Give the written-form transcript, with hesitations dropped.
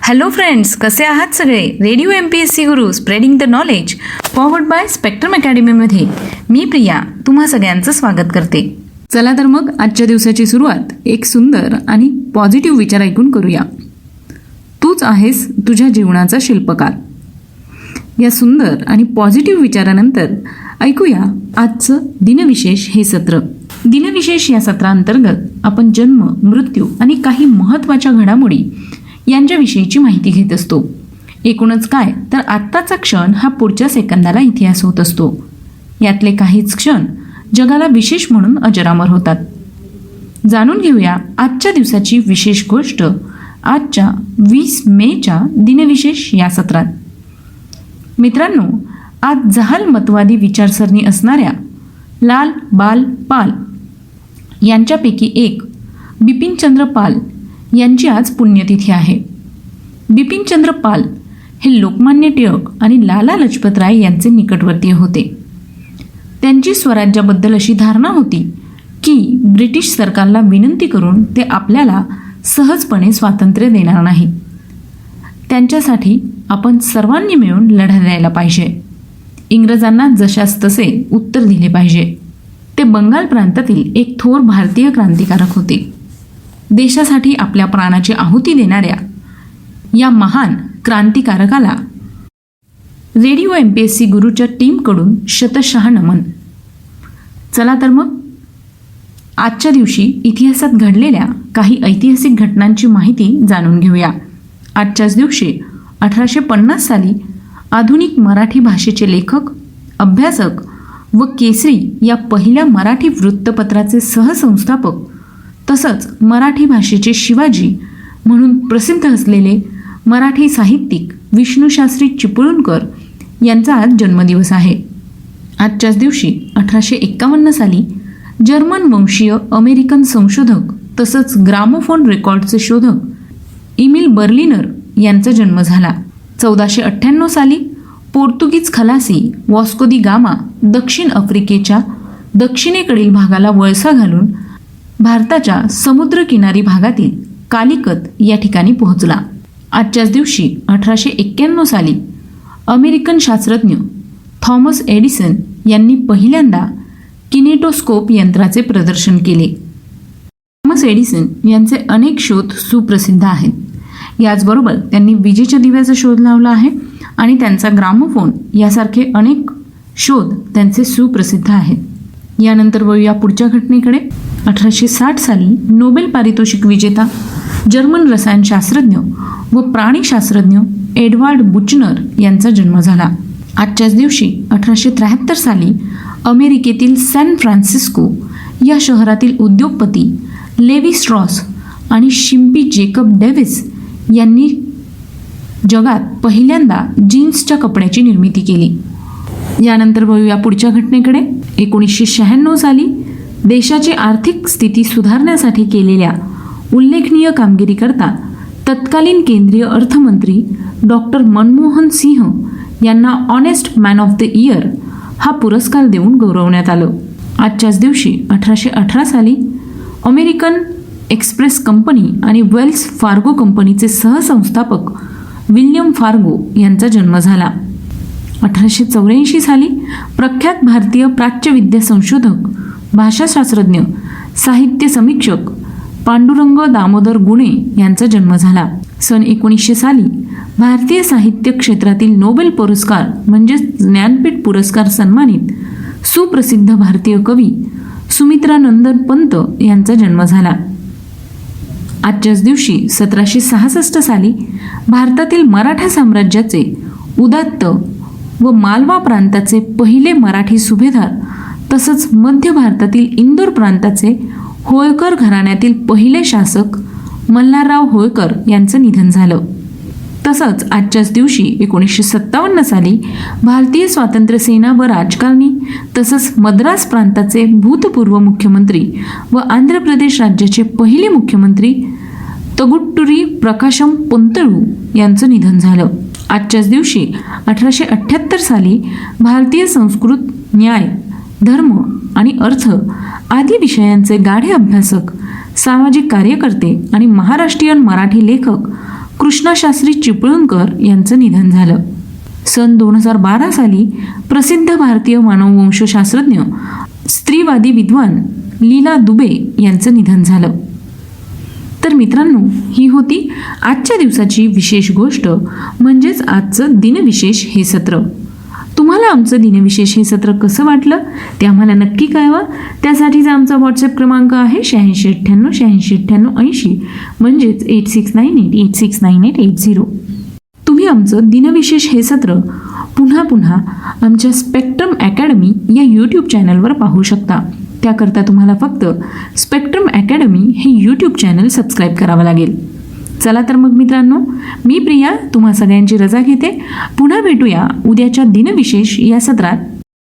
Hello friends, कसे आहात सगळे? Radio MPSC Guru spreading the knowledge forward by spectrum अकॅडमीमध्ये मी प्रिया तुम्हा सगळ्यांचं स्वागत करते. चला तर मग आजच्या दिवसाची सुरुवात एक सुंदर आणि पॉझिटिव्ह विचार ऐकून करूया. तूच आहेस तुझ्या जीवनाचा शिल्पकार. या सुंदर आणि पॉझिटिव्ह विचारानंतर ऐकूया आजचं दिनविशेष हे सत्र. दिनविशेष या सत्रांतर्गत आपण जन्म, मृत्यू आणि काही महत्त्वाच्या घडामोडी यांच्याविषयीची माहिती घेत असतो. एकूणच काय तर आत्ताचा क्षण हा पुढच्या सेकंदाला इतिहास होत असतो. यातले काहीच क्षण जगाला विशेष म्हणून अजरामर होतात. जाणून घेऊया आजच्या दिवसाची विशेष गोष्ट आजच्या 20 मेच्या दिनविशेष या सत्रात. मित्रांनो, आज जहाल मतवादी विचारसरणी असणाऱ्या लाल बाल पाल यांच्यापैकी एक बिपिनचंद्र पाल यांची आज पुण्यतिथी आहे. बिपिनचंद्र पाल हे लोकमान्य टिळक आणि लाला लजपत राय यांचे निकटवर्तीय होते. त्यांची स्वराज्याबद्दल अशी धारणा होती की ब्रिटिश सरकारला विनंती करून ते आपल्याला सहजपणे स्वातंत्र्य देणार नाही. त्यांच्यासाठी आपण सर्वांनी मिळून लढा द्यायला पाहिजे. इंग्रजांना जशास तसे उत्तर दिले पाहिजे. ते बंगाल प्रांतातील एक थोर भारतीय क्रांतिकारक होते. देशासाठी आपल्या प्राणाची आहुती देणाऱ्या या महान क्रांतिकारकाला रेडिओ MPSC गुरुच्या टीमकडून शतशः नमन. चला तर मग आजच्या दिवशी इतिहासात घडलेल्या काही ऐतिहासिक घटनांची माहिती जाणून घेऊया. आजच्याच दिवशी 1850 साली आधुनिक मराठी भाषेचे लेखक, अभ्यासक व केसरी या पहिल्या मराठी वृत्तपत्राचे सहसंस्थापक तसंच मराठी भाषेचे शिवाजी म्हणून प्रसिद्ध असलेले मराठी साहित्यिक विष्णुशास्त्री चिपळूणकर यांचा आज जन्मदिवस आहे. आजच्याच दिवशी 1851 साली जर्मन वंशीय अमेरिकन संशोधक तसंच ग्रामोफोन रेकॉर्डचे शोधक इमिल बर्लिनर यांचा जन्म झाला. 1498 साली पोर्तुगीज खलासी वॉस्को दी गामा दक्षिण आफ्रिकेच्या दक्षिणेकडील भागाला वळसा घालून भारताच्या समुद्रकिनारी भागातील कालिकत या ठिकाणी पोहोचला. आजच्याच दिवशी 1891 साली अमेरिकन शास्त्रज्ञ थॉमस एडिसन यांनी पहिल्यांदा किनेटोस्कोप यंत्राचे प्रदर्शन केले. थॉमस एडिसन यांचे अनेक शोध सुप्रसिद्ध आहेत. याचबरोबर त्यांनी विजेच्या दिव्याचा शोध लावला आहे आणि त्यांचा ग्रामोफोन यासारखे अनेक शोध त्यांचे सुप्रसिद्ध आहेत. यानंतर वळूया पुढच्या घटनेकडे. 1860 साली नोबेल पारितोषिक विजेता जर्मन रसायनशास्त्रज्ञ व प्राणीशास्त्रज्ञ एडवर्ड बुचनर यांचा जन्म झाला. आजच्याच दिवशी 1873 साली अमेरिकेतील सॅन फ्रान्सिस्को या शहरातील उद्योगपती लेवी स्ट्रॉस आणि शिंपी जेकब डेव्हिस यांनी जगात पहिल्यांदा जीन्सच्या कपड्याची निर्मिती केली. यानंतर वळूया पुढच्या घटनेकडे. 1996 साली देशाची आर्थिक स्थिती सुधारण्यासाठी केलेल्या उल्लेखनीय कामगिरीकरता तत्कालीन केंद्रीय अर्थमंत्री डॉक्टर मनमोहन सिंह यांना honest man of the year हा पुरस्कार देऊन गौरवण्यात आलं. आजच्याच दिवशी 1818 साली अमेरिकन एक्सप्रेस कंपनी आणि वेल्स फार्गो कंपनीचे सहसंस्थापक विल्यम फार्गो यांचा जन्म झाला. 1884 साली प्रख्यात भारतीय प्राच्यविद्या संशोधक, भाषाशास्त्रज्ञ, साहित्य समीक्षक पांडुरंग दामोदर गुणे यांचा जन्म झाला. सन 1900 साली भारतीय साहित्य क्षेत्रातील नोबेल पुरस्कार म्हणजे ज्ञानपीठ पुरस्कार सन्मानित सुप्रसिद्ध भारतीय कवी सुमित्रानंदन पंत यांचा जन्म झाला. आजच्याच दिवशी 1766 साली भारतातील मराठा साम्राज्याचे उदात्त व मालवा प्रांताचे पहिले मराठी सुभेदार तसंच मध्य भारतातील इंदोर प्रांताचे होळकर घराण्यातील पहिले शासक मल्हारराव होळकर यांचं निधन झालं. तसंच आजच्याच दिवशी 1957 साली भारतीय स्वातंत्र्य सेना व राजकारणी तसंच मद्रास प्रांताचे भूतपूर्व मुख्यमंत्री व आंध्र प्रदेश राज्याचे पहिले मुख्यमंत्री तगुट्टुरी प्रकाशम पोंतळू यांचं निधन झालं. आजच्याच दिवशी 1878 साली भारतीय संस्कृत, न्याय, धर्म आणि अर्थ आदी विषयांचे गाढे अभ्यासक, सामाजिक कार्यकर्ते आणि महाराष्ट्रीयन मराठी लेखक कृष्णाशास्त्री चिपळूणकर यांचं निधन झालं. सन 2012 साली प्रसिद्ध भारतीय मानववंशशास्त्रज्ञ, स्त्रीवादी विद्वान लीला दुबे यांचं निधन झालं. तर मित्रांनो, ही होती आजच्या दिवसाची विशेष गोष्ट, म्हणजेच आजचं दिनविशेष हे सत्र. तुम्हाला आमचं दिनविशेष हे सत्र कसं वाटलं ते आम्हाला नक्की कळवा. त्यासाठीचा आमचा व्हॉट्सअप क्रमांक आहे 8698 म्हणजेच 8698869880. तुम्ही आमचं दिनविशेष हे सत्र पुन्हा आमच्या स्पेक्ट्रम अकॅडमी या यूट्यूब चॅनलवर पाहू शकता. त्याकरता तुम्हाला फक्त स्पेक्ट्रम अकॅडमी हे यूट्यूब चॅनल सबस्क्राईब करावं लागेल. चला तर मग मित्रांनो, मी प्रिया तुम्हा सगळ्यांची रजा घेते. पुन्हा भेटूया उद्याच्या दिनविशेष या सत्रात.